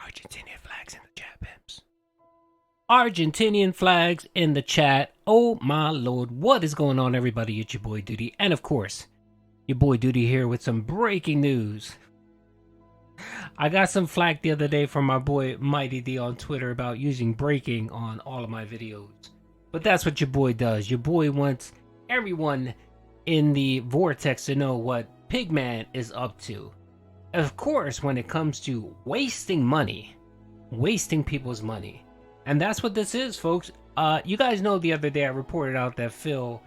Argentinian flags in the chat, pimps. Argentinian flags in the chat. Oh my lord, what is going on, everybody? It's your boy Duty, and of course, your boy Duty here with some breaking news. I got some flack the other day from my boy Mighty D on Twitter about using breaking on all of my videos. But that's what your boy does. Your boy wants everyone in the vortex to know what Pigman is up to. Of course, when it comes to wasting money, wasting people's money. And that's what this is, folks. You guys know the other day I reported out that Phil,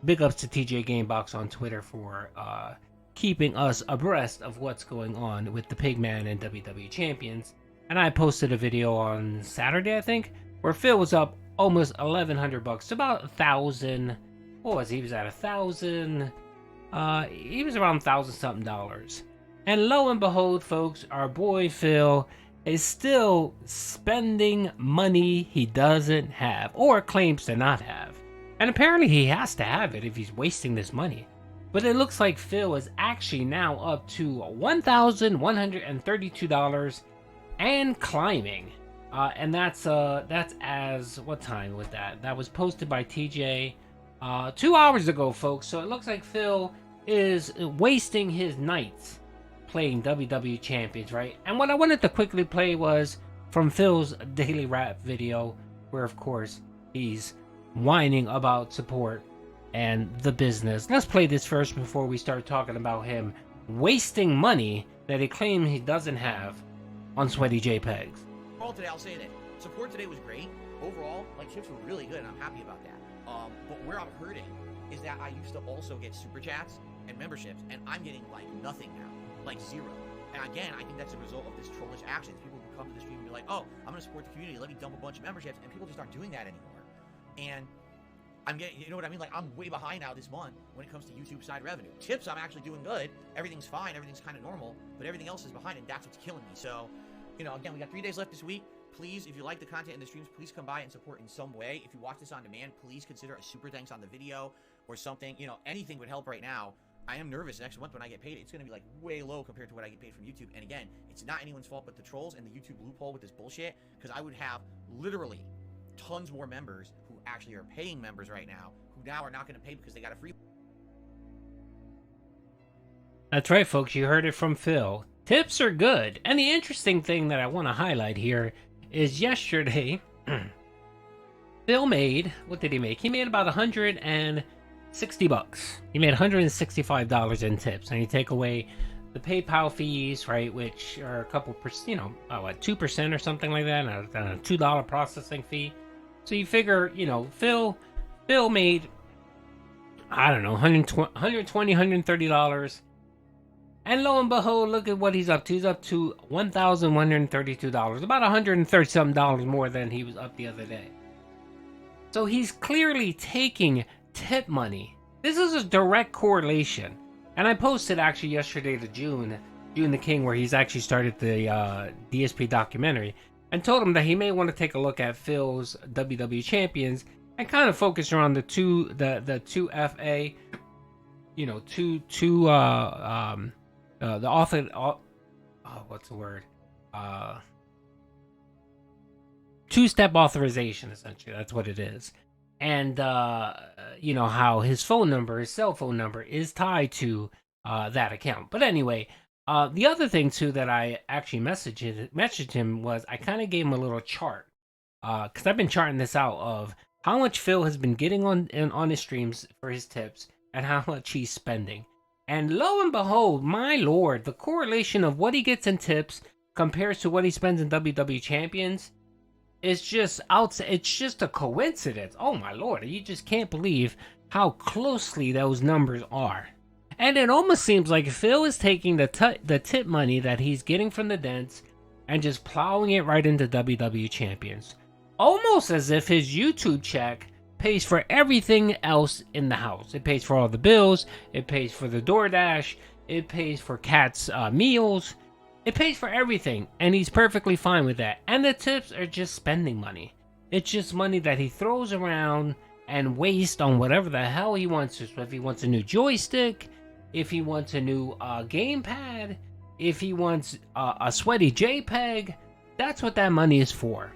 big ups to TJ Gamebox on Twitter for keeping us abreast of what's going on with the Pigman and WWE Champions. And I posted a video on Saturday, I think, where Phil was up almost $1,100 to about 1,000. What was he? He was at 1,000. He was around 1,000 something dollars. And lo and behold, folks, our boy Phil is still spending money he doesn't have or claims to not have. And apparently he has to have it if he's wasting this money. But it looks like Phil is actually now up to $1,132 and climbing. And that's as what time was that? That was posted by TJ 2 hours ago, folks. So it looks like Phil is wasting his nights playing WWE Champions, right? And what I wanted to quickly play was from Phil's daily rap video, where of course he's whining about support and the business. Let's play this first before we start talking about him wasting money that he claims he doesn't have on Sweaty JPEGs. Today, I'll say that support today was great. Overall, like, tips were really good, and I'm happy about that. But where I'm hurting is that I used to also get super chats and memberships, and I'm getting like nothing now, like zero. And again, I think that's a result of this trollish actions. People who come to the stream and be like, "Oh, I'm gonna support the community. Let me dump a bunch of memberships," and people just aren't doing that anymore. And I'm getting, you know what I mean? Like, I'm way behind now this month when it comes to YouTube side revenue. Tips, I'm actually doing good. Everything's fine. Everything's kind of normal, but everything else is behind, and that's what's killing me. So, you know, again, we got 3 days left this week. Please, if you like the content in the streams, please come by and support in some way. If you watch this on demand, please consider a super thanks on the video or something. You know, anything would help right now. I am nervous next month when I get paid. It's going to be like way low compared to what I get paid from YouTube. And again, it's not anyone's fault but the trolls and the YouTube loophole with this bullshit, because I would have literally tons more members who actually are paying members right now who now are not going to pay because they got a free. That's right, folks. You heard it from Phil. Tips are good. And the interesting thing that I want to highlight here is yesterday, Phil made, what did he make? He made about $160. He made $165 in tips. And you take away the PayPal fees, right, which are a couple percent, you know, what, 2% or something like that, and a $2 processing fee. So you figure, you know, Phil made, I don't know, $120, $130. And lo and behold, look at what he's up to. He's up to $1,132, about $130-something more than he was up the other day. So he's clearly taking tip money. This is a direct correlation. And I posted actually yesterday to June the King, where he's actually started the DSP documentary, and told him that he may want to take a look at Phil's WWE Champions and kind of focus around the two FA, you know, the author, what's the word? Two-step authorization, essentially. That's what it is. And, you know, how his phone number, his cell phone number, is tied to that account. But anyway, the other thing, too, that I actually messaged him was I kind of gave him a little chart. Because I've been charting this out of how much Phil has been getting on his streams for his tips and how much he's spending. And lo and behold, my lord, the correlation of what he gets in tips compares to what he spends in WWE Champions is just it's just a coincidence. Oh my lord, you just can't believe how closely those numbers are. And it almost seems like Phil is taking the tip money that he's getting from the dents and just plowing it right into WWE Champions. Almost as if his YouTube check pays for everything else in the house. It pays for all the bills, it pays for the DoorDash, it pays for Cat's meals, it pays for everything, and he's perfectly fine with that. And the tips are just spending money. It's just money that he throws around and wastes on whatever the hell he wants to. So if he wants a new joystick, if he wants a new gamepad, if he wants a sweaty JPEG, that's what that money is for.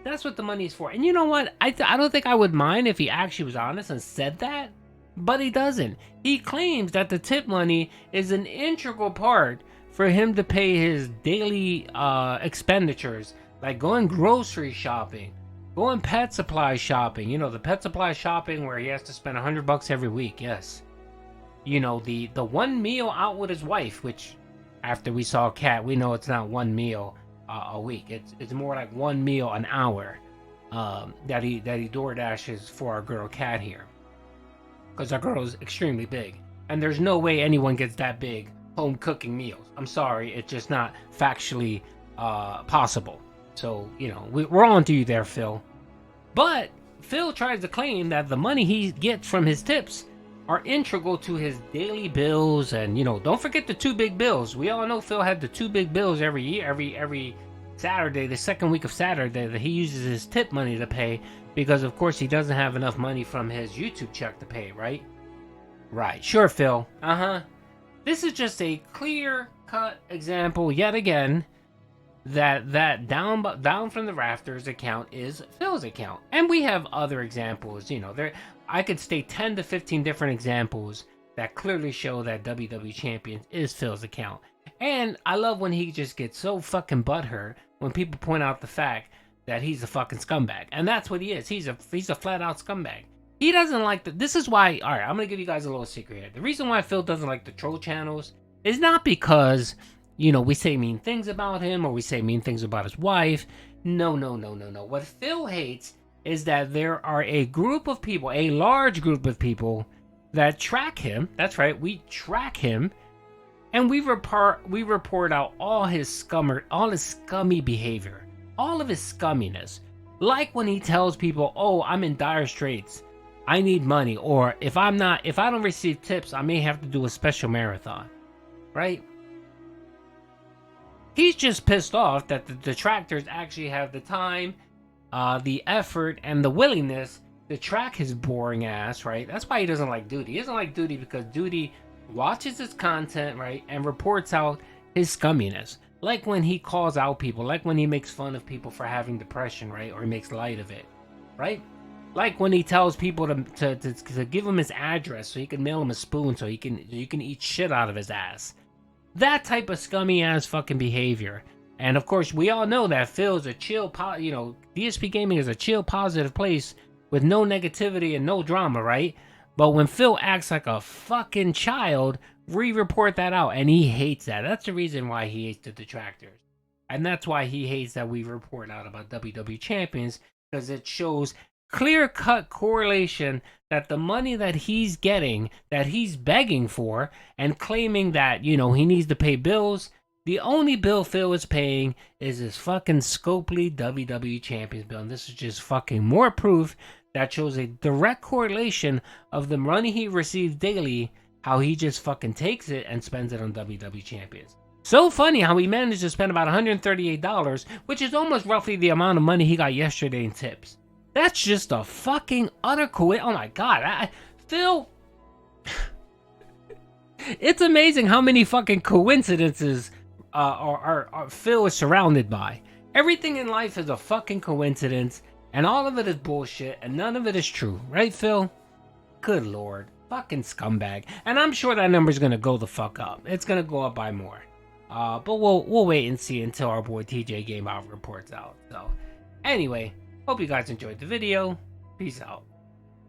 That's what the money is for. And you know what? I don't think I would mind if he actually was honest and said that, but he doesn't. He claims that the tip money is an integral part for him to pay his daily expenditures, like going grocery shopping, going pet supply shopping. You know, the pet supply shopping where he has to spend $100 every week. Yes. You know, the one meal out with his wife, which after we saw Cat, we know it's not one meal a week. It's more like one meal an hour that he door dashes for our girl Cat here, because our girl is extremely big, and there's no way anyone gets that big home cooking meals. I'm sorry, it's just not factually possible. So you know, we're on to you there, Phil. But Phil tries to claim that the money he gets from his tips are integral to his daily bills, and you know, don't forget the 2 big bills. We all know Phil had the 2 big bills every year, every Saturday, the second week of Saturday, that he uses his tip money to pay, because of course he doesn't have enough money from his YouTube check to pay, right? Right, sure, Phil. This is just a clear-cut example, yet again, that down from the rafters account is Phil's account, and we have other examples. You know, I could state 10 to 15 different examples that clearly show that WWE Champions is Phil's account. And I love when he just gets so fucking butthurt when people point out the fact that he's a fucking scumbag, and that's what he is. He's a flat out scumbag. He doesn't like this is why. All right, I'm gonna give you guys a little secret here. The reason why Phil doesn't like the troll channels is not because, you know, we say mean things about him or we say mean things about his wife. No. What Phil hates is that there are a group of people, a large group of people, that track him. That's right, we track him, and we report out all his scummy behavior, all of his scumminess. Like when he tells people, "Oh, I'm in dire straits, I need money," or if I don't receive tips, I may have to do a special marathon, right? He's just pissed off that the detractors actually have the time, the effort, and the willingness to track his boring ass, right? That's why he doesn't like Duty. He doesn't like Duty because Duty watches his content, right, and reports out his scumminess. Like when he calls out people, like when he makes fun of people for having depression, right, or he makes light of it, right? Like when he tells people to give him his address so he can mail him a spoon so you can eat shit out of his ass. That type of scummy ass fucking behavior. And of course, we all know that Phil is a chill, you know, DSP Gaming is a chill, positive place with no negativity and no drama, right? But when Phil acts like a fucking child, we report that out, and he hates that. That's the reason why he hates the detractors. And that's why he hates that we report out about WWE Champions, because it shows clear-cut correlation that the money that he's getting, that he's begging for, and claiming that, you know, he needs to pay bills, the only bill Phil is paying is his fucking Scopely WWE Champions bill. And this is just fucking more proof that shows a direct correlation of the money he receives daily, how he just fucking takes it and spends it on WWE Champions. So funny how he managed to spend about $138, which is almost roughly the amount of money he got yesterday in tips. That's just a fucking utter coincidence. Oh my god, Phil. It's amazing how many fucking coincidences Phil is surrounded by. Everything in life is a fucking coincidence, and all of it is bullshit, and none of it is true, right, Phil? Good lord, fucking scumbag. And I'm sure that number's gonna go the fuck up. It's gonna go up by more. But we'll wait and see until our boy TJ Game Out reports out. So, anyway, hope you guys enjoyed the video. Peace out.